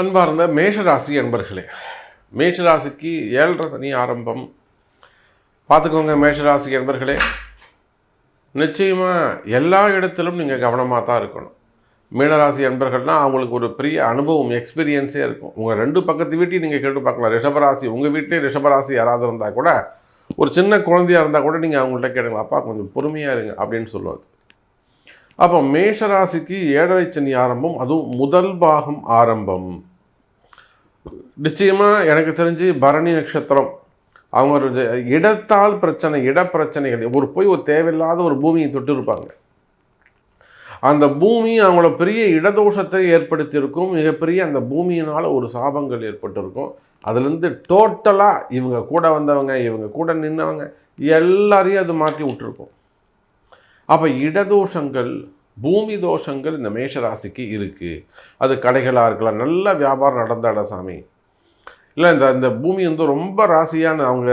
அன்பார்ந்த மேஷராசி அன்பர்களே, மேஷராசிக்கு 7.5 சனி ஆரம்பம். பார்த்துக்கோங்க மேஷராசி அன்பர்களே, நிச்சயமாக எல்லா இடத்திலும் நீங்கள் கவனமாக தான் இருக்கணும். மீனராசி அன்பர்கள்னால் அவங்களுக்கு ஒரு பெரிய அனுபவம், எக்ஸ்பீரியன்ஸே இருக்கும். உங்கள் 2 பக்கத்து வீட்டையும் நீங்கள் கேட்டு பார்க்கலாம். ரிஷபராசி, உங்கள் வீட்டிலே ரிஷபராசி யாராவது இருந்தால் கூட, ஒரு சின்ன குழந்தையாக இருந்தால் கூட நீங்கள் அவங்கள்ட்ட கேளுங்க, அப்பா கொஞ்சம் பொறுமையாக இருங்க அப்படின்னு சொல்லுவாங்க. அப்போ மேஷராசிக்கு 7.5 சனி ஆரம்பம், அதுவும் முதல் பாகம் ஆரம்பம். நிச்சயமாக எனக்கு தெரிஞ்சு பரணி நட்சத்திரம் அவங்க இடத்தால் பிரச்சனை, இடப்பிரச்சனைகள், ஒரு தேவையில்லாத ஒரு பூமியை தொட்டு இருப்பாங்க. அந்த பூமி அவங்கள பெரிய இடதோஷத்தை ஏற்படுத்தியிருக்கும். மிகப்பெரிய அந்த பூமியினால் ஒரு சாபங்கள் ஏற்பட்டிருக்கும். அதுலேருந்து டோட்டலாக இவங்க கூட வந்தவங்க, இவங்க கூட நின்றவங்க எல்லாரையும் அது மாற்றி விட்டுருக்கும். அப்போ இடதோஷங்கள், பூமி தோஷங்கள் இந்த மேஷராசிக்கு இருக்குது. அது கடைகளாக இருக்கலாம், நல்ல வியாபாரம் நடந்தாட சாமி, இல்லை இந்த பூமி வந்து ரொம்ப ராசியான அவங்க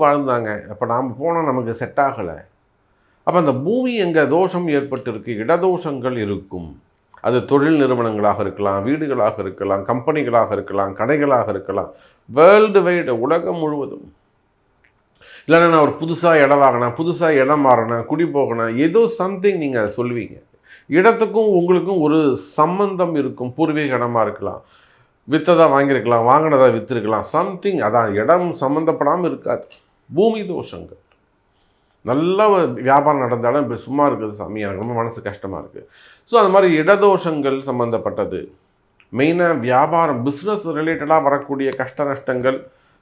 வாழ்ந்தாங்க, அப்போ நாம் போனால் நமக்கு செட் ஆகலை. அப்போ அந்த பூமி எங்கே தோஷம் ஏற்பட்டிருக்கு, இடதோஷங்கள் இருக்கும். அது தொழில் நிறுவனங்களாக இருக்கலாம், வீடுகளாக இருக்கலாம், கம்பெனிகளாக இருக்கலாம், கடைகளாக இருக்கலாம், வேர்ல்டு வைடு உலகம் முழுவதும். இல்லைன்னா நான் ஒரு புதுசாக இடம் வாங்கினேன், புதுசாக இடம் மாறினேன், குடி போகினேன், ஏதோ சம்திங் நீங்கள் அதை சொல்வீங்க. இடத்துக்கும் உங்களுக்கும் ஒரு சம்பந்தம் இருக்கும். பூர்வீக இடமா இருக்கலாம், விற்றதாக வாங்கியிருக்கலாம், வாங்கினதாக விற்றுருக்கலாம், சம்திங். அதான் இடம் சம்மந்தப்படாமல் இருக்காது. பூமி தோஷங்கள். நல்ல வியாபாரம் நடந்தாலும் இப்படி சும்மா இருக்குது சாமி, எனக்கு ரொம்ப மனசு கஷ்டமாக இருக்குது. ஸோ அது மாதிரி இடதோஷங்கள் சம்மந்தப்பட்டது. மெயினாக வியாபாரம், பிஸ்னஸ் ரிலேட்டடாக வரக்கூடிய கஷ்ட நஷ்டங்கள்,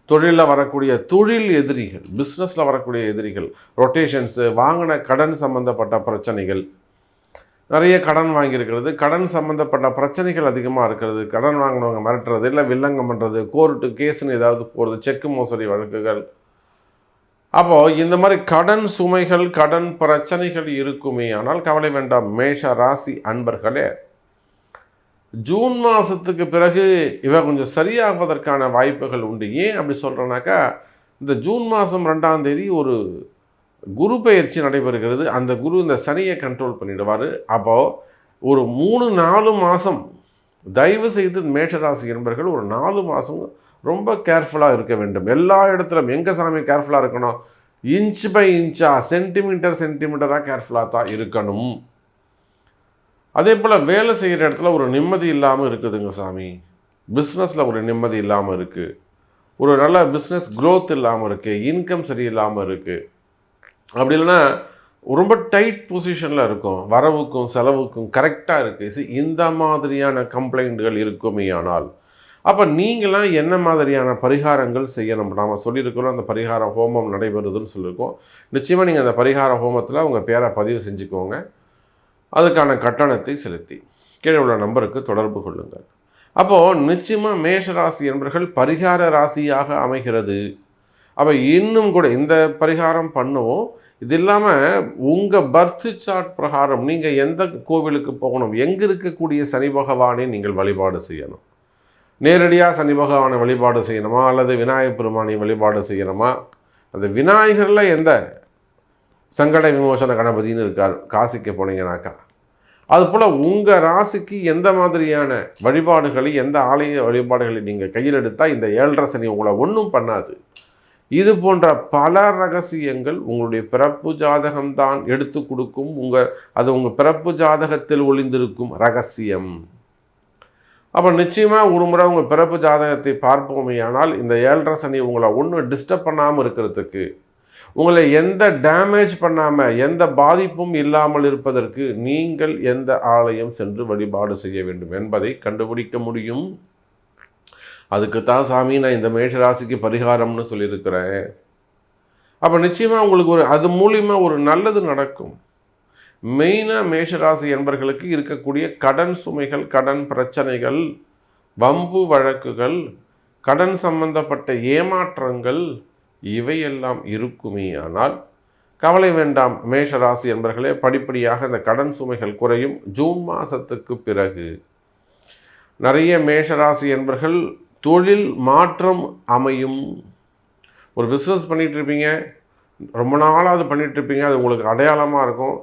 தொழிலில் வரக்கூடிய தொழில் எதிரிகள், பிஸ்னஸில் வரக்கூடிய எதிரிகள், ரொட்டேஷன்ஸு, வாங்கின கடன் சம்மந்தப்பட்ட பிரச்சனைகள், நிறைய கடன் வாங்கியிருக்கிறது, கடன் சம்மந்தப்பட்ட பிரச்சனைகள் அதிகமாக இருக்கிறது, கடன் வாங்கினவங்க மிரட்டுறது, இல்லை வில்லங்கம் பண்ணுறது, கோர்ட்டு கேஸுன்னு ஏதாவது போகிறது, செக்கு மோசடி வழக்குகள். அப்போது இந்த மாதிரி கடன் சுமைகள், கடன் பிரச்சனைகள் இருக்குமே. ஆனால் கவலை வேண்டாம் மேஷ ராசி அன்பர்களே. ஜூன் மாதத்துக்கு பிறகு இவ கொஞ்சம் சரியாகுவதற்கான வாய்ப்புகள் உண்டு. ஏன் அப்படி சொல்கிறேன்னாக்கா, இந்த ஜூன் மாதம் 2ஆம் தேதி ஒரு குரு பெயர்ச்சி நடைபெறுகிறது. அந்த குரு இந்த சனியை கண்ட்ரோல் பண்ணிடுவார். அப்போது ஒரு 3-4 மாதம் தயவு செய்து மேஷராசி என்பர்கள் ஒரு 4 மாதம் ரொம்ப கேர்ஃபுல்லாக இருக்க வேண்டும். எல்லா இடத்துலையும் எங்கே சாமி கேர்ஃபுல்லாக இருக்கணும்? இன்ச் பை இன்ச்சாக, சென்டிமீட்டராக கேர்ஃபுல்லாக தான் இருக்கணும். அதே போல் வேலை செய்கிற இடத்துல ஒரு நிம்மதி இல்லாமல் இருக்குதுங்க சாமி. பிஸ்னஸில் ஒரு நிம்மதி இல்லாமல் இருக்குது, ஒரு நல்ல பிஸ்னஸ் க்ரோத் இல்லாமல் இருக்குது, இன்கம் சரியில்லாமல் இருக்குது. அப்படி இல்லைன்னா ரொம்ப டைட் பொசிஷனில் இருக்கும், வரவுக்கும் செலவுக்கும் கரெக்டாக இருக்குது. இந்த மாதிரியான கம்ப்ளைண்ட்கள் இருக்குமே. ஆனால் அப்போ நீங்களாம் என்ன மாதிரியான பரிகாரங்கள் செய்யணும்? நாம் சொல்லியிருக்கிறோம், அந்த பரிகார ஹோமம் நடைபெறுதுன்னு சொல்லியிருக்கோம். நிச்சயமாக நீங்கள் அந்த பரிகார ஹோமத்தில் உங்கள் பேரை பதிவு செஞ்சுக்கோங்க. அதுக்கான கட்டணத்தை செலுத்தி கீழே உள்ள நம்பருக்கு தொடர்பு கொள்ளுங்கள். அப்போது நிச்சயமாக மேஷராசி என்பர்கள் பரிகார ராசியாக அமைகிறது. அப்போ இன்னும் கூட இந்த பரிகாரம் பண்ணுவோம். இது இல்லாமல் உங்கள் பர்த் சார்ட் பிரகாரம் நீங்கள் எந்த கோவிலுக்கு போகணும், எங்கே இருக்கக்கூடிய சனி பகவானை நீங்கள் வழிபாடு செய்யணும். நேரடியாக சனி பகவானை வழிபாடு செய்யணுமா, அல்லது விநாயகப் பெருமானை வழிபாடு செய்யணுமா? அந்த விநாயகரில் எந்த சங்கட விமோசன கணபதினு இருக்கார் காசிக்கு போனீங்கன்னாக்கா, அதுபோல் உங்கள் ராசிக்கு எந்த மாதிரியான வழிபாடுகளை, எந்த ஆலய வழிபாடுகளை நீங்கள் கையில் எடுத்தால் இந்த 7.5 சனி உங்களை ஒன்றும் பண்ணாது. இது போன்ற பல ரகசியங்கள் உங்களுடைய பிறப்பு ஜாதகம்தான் எடுத்து கொடுக்கும். அது உங்கள் பிறப்பு ஜாதகத்தில் ஒளிந்திருக்கும் ரகசியம். அப்போ நிச்சயமாக ஒரு முறை உங்கள் பிறப்பு ஜாதகத்தை பார்ப்போமே. ஆனால் இந்த 7.5 சனி உங்களை ஒன்றும் டிஸ்டர்ப் பண்ணாமல் இருக்கிறதுக்கு, உங்களை எந்த டேமேஜ் பண்ணாமல், எந்த பாதிப்பும் இல்லாமல் இருப்பதற்கு நீங்கள் எந்த ஆலயம் சென்று வழிபாடு செய்ய வேண்டும் என்பதை கண்டுபிடிக்க முடியும். அதுக்குத்தான் சாமி நான் இந்த மேஷராசிக்கு பரிகாரம்னு சொல்லியிருக்கிறேன். அப்போ நிச்சயமாக உங்களுக்கு அது மூலிமா ஒரு நல்லது நடக்கும். மெயினாக மேஷராசி என்பர்களுக்கு இருக்கக்கூடிய கடன் சுமைகள், கடன் பிரச்சனைகள், வம்பு வழக்குகள், கடன் சம்பந்தப்பட்ட ஏமாற்றங்கள் இவையெல்லாம் இருக்குமே. ஆனால் கவலை வேண்டாம் மேஷராசி என்பர்களே, படிப்படியாக இந்த கடன் சுமைகள் குறையும். ஜூன் மாதத்துக்கு பிறகு நிறைய மேஷராசி என்பர்கள் தொழில் மாற்றம் அமையும். ஒரு பிஸ்னஸ் பண்ணிகிட்ருப்பீங்க, ரொம்ப நாளாக அது பண்ணிகிட்ருப்பீங்க, அது உங்களுக்கு அடையாளமாக இருக்கும்.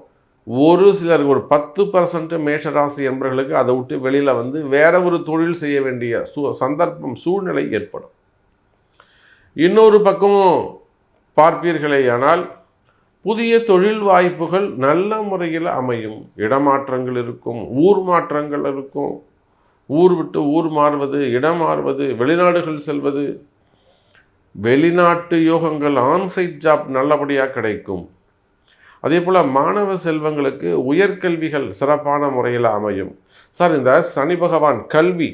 ஒரு சிலருக்கு ஒரு 10% மேஷராசி என்பவர்களுக்கு அதை விட்டு வெளியில் வந்து வேற ஒரு தொழில் செய்ய வேண்டிய சந்தர்ப்பம் சூழ்நிலை ஏற்படும். இன்னொரு பக்கமும் பார்ப்பீர்களேயானால் புதிய தொழில் வாய்ப்புகள் நல்ல முறையில் அமையும். இடமாற்றங்கள் இருக்கும், ஊர் மாற்றங்கள் இருக்கும். ஊர் விட்டு ஊர் மாறுவது, இடம் மாறுவது, வெளிநாடுகள் செல்வது, வெளிநாட்டு யோகங்கள், ஆன்சைட் ஜாப் நல்லபடியாக கிடைக்கும். அதே போல் மாணவ செல்வங்களுக்கு உயர்கல்விகள் சிறப்பான முறையில் அமையும். சார், இந்த சனி பகவான் கல்வி,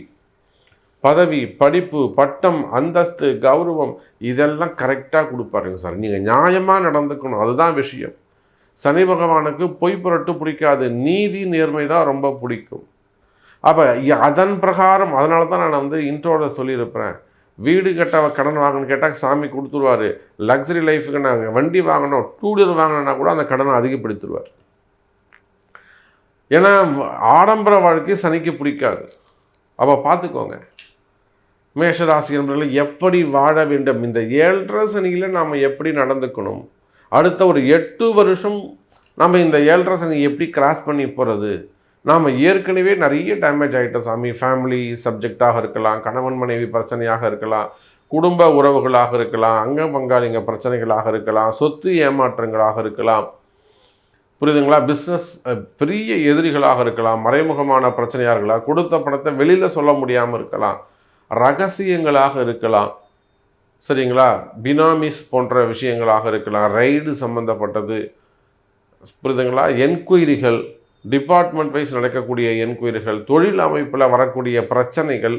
பதவி, படிப்பு, பட்டம், அந்தஸ்து, கௌரவம் இதெல்லாம் கரெக்டாக கொடுப்பாருங்க சார். நீங்கள் நியாயமாக நடந்துக்கணும், அதுதான் விஷயம். சனி பகவானுக்கு பொய் புரட்டு பிடிக்காது, நீதி நேர்மை தான் ரொம்ப பிடிக்கும். அப்போ அதன் பிரகாரம், அதனால தான் நான் வந்து இன்ட்ரோவில் சொல்லியிருப்பேன், வீடு கட்ட கடன் வாங்கணும்னு கேட்டால் சாமி கொடுத்துருவார். லக்ஸரி லைஃபுக்கு நாங்கள் வண்டி வாங்கணும், 2 வீலர் வாங்கினா கூட அந்த கடனை அதிகப்படுத்திடுவார். ஏன்னா ஆடம்பர வாழ்க்கை சனிக்கு பிடிக்காது. அப்போ பார்த்துக்கோங்க, மேஷராசி என்பவர்கள் எப்படி வாழ வேண்டும், இந்த 7.5 சனியில் நாம் எப்படி நடந்துக்கணும், அடுத்த ஒரு 8 வருஷம் நம்ம இந்த 7.5 சனி எப்படி கிராஸ் பண்ணி போகிறது. நாம் ஏற்கனவே நிறைய டேமேஜ் ஆகிட்டோம் சாமி. ஃபேமிலி சப்ஜெக்டாக இருக்கலாம், கணவன் மனைவி பிரச்சனையாக இருக்கலாம், குடும்ப உறவுகளாக இருக்கலாம், அங்க பங்காளிங்க பிரச்சனைகளாக இருக்கலாம், சொத்து ஏமாற்றங்களாக இருக்கலாம், புரியுதுங்களா, பிஸ்னஸ் பெரிய எதிரிகளாக இருக்கலாம், மறைமுகமான பிரச்சனையாக இருக்கலாம், கொடுத்த பணத்தை வெளியில் சொல்ல முடியாமல் இருக்கலாம், ரகசியங்களாக இருக்கலாம், சரிங்களா, பினாமிஸ் போன்ற விஷயங்களாக இருக்கலாம், ரைடு சம்மந்தப்பட்டது, புரியுதுங்களா, என்கொயரிகள், டிபார்ட்மெண்ட் வைஸ் நடக்கக்கூடிய என்கொயரிகள், தொழில் அமைப்பில் வரக்கூடிய பிரச்சனைகள்,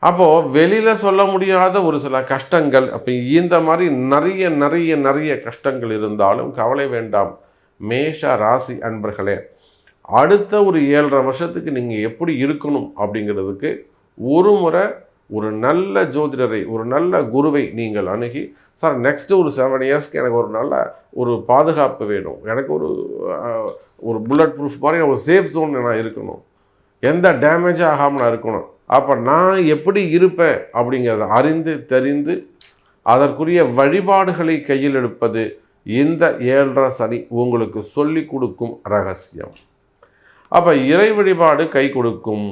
அப்போது வெளியில் சொல்ல முடியாத ஒரு சில கஷ்டங்கள். அப்போ இந்த மாதிரி நிறைய நிறைய நிறைய கஷ்டங்கள் இருந்தாலும் கவலை வேண்டாம் மேஷ ராசி அன்பர்களே. அடுத்த ஒரு 7.5 வருஷத்துக்கு நீங்கள் எப்படி இருக்கணும் அப்படிங்கிறதுக்கு ஒரு முறை ஒரு நல்ல ஜோதிடரை, ஒரு நல்ல குருவை நீங்கள் அணுகி, சார் நெக்ஸ்ட்டு ஒரு 7 இயர்ஸ்க்கு எனக்கு ஒரு நல்ல ஒரு பாதுகாப்பு வேணும், எனக்கு ஒரு புல்லட் ப்ரூஃப் மாதிரி ஒரு சேஃப் ஜோன் நான் இருக்கணும், எந்த டேமேஜும் ஆகாமல் நான் இருக்கணும், அப்போ நான் எப்படி இருப்பேன் அப்படிங்கிறத அறிந்து தெரிந்து அதற்குரிய வழிபாடுகளை கையில் எடுப்பது இந்த 7.5 சனி உங்களுக்கு சொல்லி கொடுக்கும் ரகசியம். அப்போ இறை வழிபாடு கை கொடுக்கும்.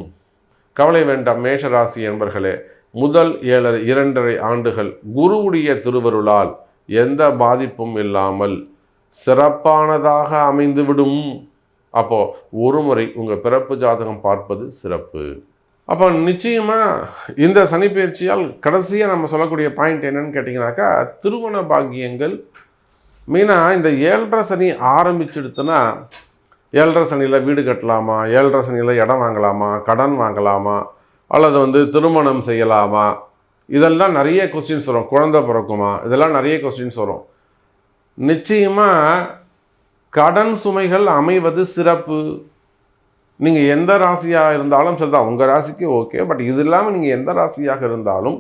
கவலை வேண்டாம் மேஷராசி என்பர்களே. முதல் 2.5 ஆண்டுகள் குருவுடைய திருவருளால் எந்த பாதிப்பும் இல்லாமல் சிறப்பானதாக அமைந்துவிடும். அப்போ ஒரு முறை உங்கள் பிறப்பு ஜாதகம் பார்ப்பது சிறப்பு. அப்போ நிச்சயமாக இந்த சனி பயிற்சியால் கடைசியாக நம்ம சொல்லக்கூடிய பாயிண்ட் என்னன்னு கேட்டிங்கனாக்கா, திருமண பாக்கியங்கள். மெயினாக இந்த 7.5 சனி ஆரம்பிச்சுடுத்துன்னா, 7.5 சனியில் வீடு கட்டலாமா, 7.5 சனியில் இடம் வாங்கலாமா, கடன் வாங்கலாமா, அல்லது வந்து திருமணம் செய்யலாமா, இதெல்லாம் நிறைய கொஸ்டின்ஸ் வரும். குழந்தை பிறக்குமா, இதெல்லாம் நிறைய கொஸ்டின்ஸ் வரும். நிச்சயமாக கடன் சுமைகள் அமைவது சிறப்பு. நீங்கள் எந்த ராசியாக இருந்தாலும் சரிதான், உங்கள் ராசிக்கு ஓகே. பட் இது இல்லாமல் நீங்கள் எந்த ராசியாக இருந்தாலும்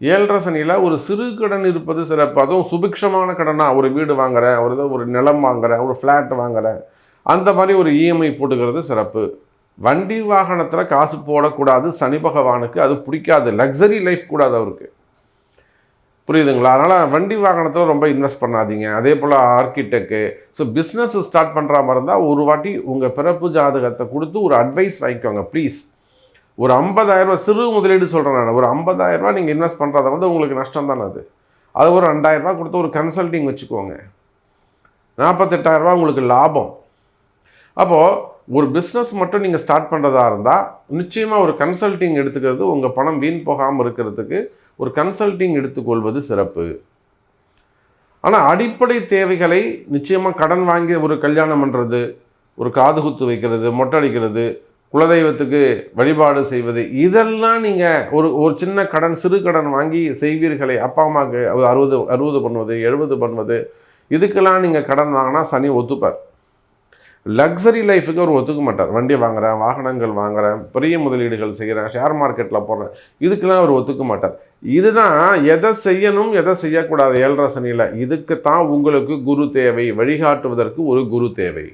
7.5 சனியில் ஒரு சிறு கடன் இருப்பது சிறப்பு. அதுவும் சுபிக்ஷமான கடனாக, ஒரு வீடு வாங்குகிறேன், ஒரு நிலம் வாங்குகிறேன், ஒரு ஃப்ளாட் வாங்குகிறேன், அந்த மாதிரி ஒரு இஎம்ஐ போட்டுக்கிறது சிறப்பு. வண்டி வாகனத்தில் காசு போடக்கூடாது, சனி பகவானுக்கு அது பிடிக்காது. லக்ஸரி லைஃப் கூடாது அவருக்கு, புரியுதுங்களா. அதனால் வண்டி வாகனத்தில் ரொம்ப இன்வெஸ்ட் பண்ணாதீங்க. அதே போல் ஆர்கிடெக்டு, ஸோ பிஸ்னஸ் ஸ்டார்ட் பண்ணுற மாதிரி இருந்தால் ஒரு வாட்டி உங்கள் பிறப்பு ஜாதகத்தை கொடுத்து ஒரு அட்வைஸ் வாங்கிக்கோங்க ப்ளீஸ். ஒரு 50,000 சிறு முதலீடு சொல்கிறேன் நான். ஒரு 50,000 நீங்கள் இன்வெஸ்ட் பண்ணுறத வந்து உங்களுக்கு நஷ்டம் தானே அது ஒரு 2,000 கொடுத்து ஒரு கன்சல்டிங் வச்சுக்கோங்க, 48,000 உங்களுக்கு லாபம். அப்போது ஒரு பிஸ்னஸ் மட்டும் நீங்கள் ஸ்டார்ட் பண்ணுறதா இருந்தால் நிச்சயமாக ஒரு கன்சல்டிங் எடுத்துக்கிறது, உங்கள் பணம் வீண் போகாமல் இருக்கிறதுக்கு ஒரு கன்சல்டிங் எடுத்துக்கொள்வது சிறப்பு. ஆனால் அடிப்படை தேவைகளை நிச்சயமாக கடன் வாங்கி ஒரு கல்யாணம் பண்ணுறது, ஒரு காது குத்து வைக்கிறது, மொட்டை அடிக்கிறது, குலதெய்வத்துக்கு வழிபாடு செய்வது, இதெல்லாம் நீங்கள் ஒரு சின்ன கடன், சிறு கடன் வாங்கி செய்வீர்களே, அப்பா அம்மாவுக்கு 60 பண்ணுவது, 70 பண்ணுவது, இதுக்கெல்லாம் நீங்கள் கடன் வாங்கினா சனி ஒத்துப்பார். லக்ஸரி லைஃபுக்கு அவர் ஒத்துக்க மாட்டார். வண்டி வாங்குகிறேன், வாகனங்கள் வாங்குகிறேன், பெரிய முதலீடுகள் செய்கிறேன், ஷேர் மார்க்கெட்டில் போடுறேன், இதுக்கெல்லாம் அவர் ஒத்துக்க மாட்டார். இதுதான் எதை செய்யணும் எதை செய்யக்கூடாது 7.5 சனியில். இதுக்கு தான் உங்களுக்கு குரு தேவை, வழிகாட்டுவதற்கு ஒரு குரு தேவை.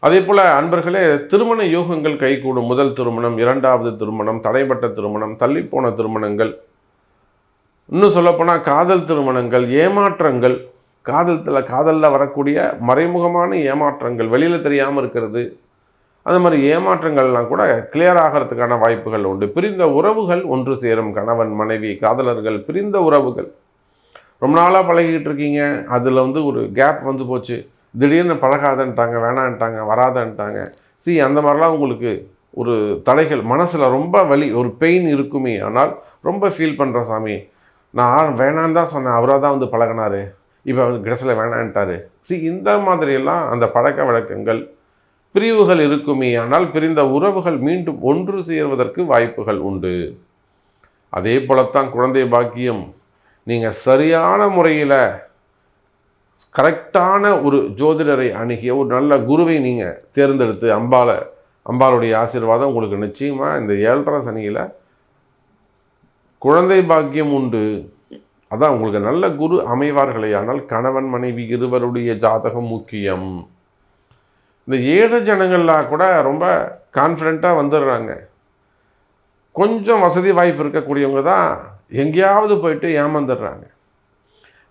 அதே போல் அன்பர்களே, திருமண யோகங்கள் கைகூடும். முதல் திருமணம், 2வது திருமணம், தடைப்பட்ட திருமணம், தள்ளிப்போன திருமணங்கள், இன்னும் சொல்லப்போனால் காதல் திருமணங்கள், ஏமாற்றங்கள், காதலில் வரக்கூடிய மறைமுகமான ஏமாற்றங்கள், வெளியில் தெரியாமல் இருக்கிறது, அந்த மாதிரி ஏமாற்றங்கள்லாம் கூட கிளியர் ஆகிறதுக்கான வாய்ப்புகள் உண்டு. பிரிந்த உறவுகள் ஒன்று சேரும். கணவன் மனைவி காதலர்கள் பிரிந்த உறவுகள் ரொம்ப நாளாக பழகிக்கிட்டு இருக்கீங்க, அதில் ஒரு கேப் வந்து போச்சு, திடீர்னு பழகாதன்ட்டாங்க, வேணான்ட்டாங்க, வராதன்ட்டாங்க. அந்த மாதிரிலாம் உங்களுக்கு ஒரு தடைகள், மனசில் ரொம்ப வலி, ஒரு பெயின் இருக்குமே. ஆனால் ரொம்ப ஃபீல் பண்ணுற சாமி, நான் வேணான்னு தான் சொன்னேன், அவராக தான் பழகினார், இப்போ கடைசியில் வேணான்ட்டார். இந்த மாதிரியெல்லாம் அந்த பழக்க வழக்கங்கள், பிரிவுகள் இருக்குமே. ஆனால் பிரிந்த உறவுகள் மீண்டும் ஒன்று சேர்வதற்கு வாய்ப்புகள் உண்டு. அதே போலத்தான் குழந்தை பாக்கியம். நீங்கள் சரியான முறையில் கரெக்டான ஒரு ஜோதிடரை அணுகிய ஒரு நல்ல குருவை நீங்கள் தேர்ந்தெடுத்து அம்பாளுடைய ஆசீர்வாதம் உங்களுக்கு நிச்சயமாக இந்த 7.5 சனியில் குழந்தை பாக்கியம் உண்டு. அதான் உங்களுக்கு நல்ல குரு அமைவார்களே. ஆனால் கணவன் மனைவி இருவருடைய ஜாதகம் முக்கியம். இந்த 7 ஜனங்கள்லாம் கூட ரொம்ப கான்ஃபிடெண்ட்டாக வந்துடுறாங்க. கொஞ்சம் வசதி வாய்ப்பு இருக்கக்கூடியவங்க தான் எங்கேயாவது போயிட்டு ஏமாந்துடுறாங்க.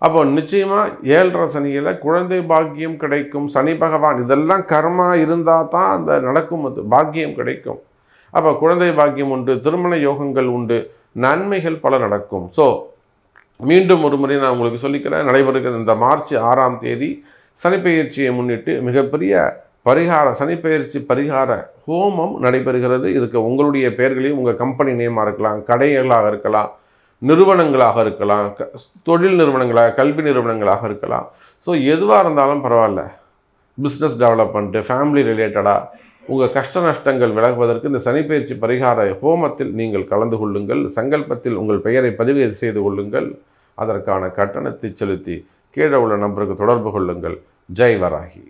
அப்போ நிச்சயமாக 7.5 சனியில் குழந்தை பாக்கியம் கிடைக்கும். சனி பகவான் இதெல்லாம் கர்மா இருந்தால் தான் அந்த நடக்கும், அது பாக்கியம் கிடைக்கும். அப்போ குழந்தை பாக்கியம் உண்டு, திருமண யோகங்கள் உண்டு, நன்மைகள் பல நடக்கும். மீண்டும் ஒரு முறை நான் உங்களுக்கு சொல்லிக்கிறேன், நடைபெறுகிற இந்த மார்ச் 6ஆம் தேதி சனிப்பெயர்ச்சியை முன்னிட்டு மிகப்பெரிய சனிப்பெயர்ச்சி பரிகார ஹோமம் நடைபெறுகிறது. இதுக்கு உங்களுடைய பெயர்களையும், உங்கள் கம்பெனி நேமாக இருக்கலாம், கடைகளாக இருக்கலாம், நிறுவனங்களாக இருக்கலாம், தொழில் நிறுவனங்களாக, கல்வி நிறுவனங்களாக இருக்கலாம். எதுவாக இருந்தாலும் பரவாயில்ல, பிஸ்னஸ் டெவலப்மெண்ட்டு, ஃபேமிலி ரிலேட்டடாக உங்கள் கஷ்ட நஷ்டங்கள் விலகுவதற்கு இந்த சனிப்பெயர்ச்சி பரிகார ஹோமத்தில் நீங்கள் கலந்து கொள்ளுங்கள். சங்கல்பத்தில் உங்கள் பெயரை பதிவு செய்து கொள்ளுங்கள். அதற்கான கட்டணத்தை செலுத்தி கீழே உள்ள நம்பருக்கு தொடர்பு கொள்ளுங்கள். ஜெய் வராகி.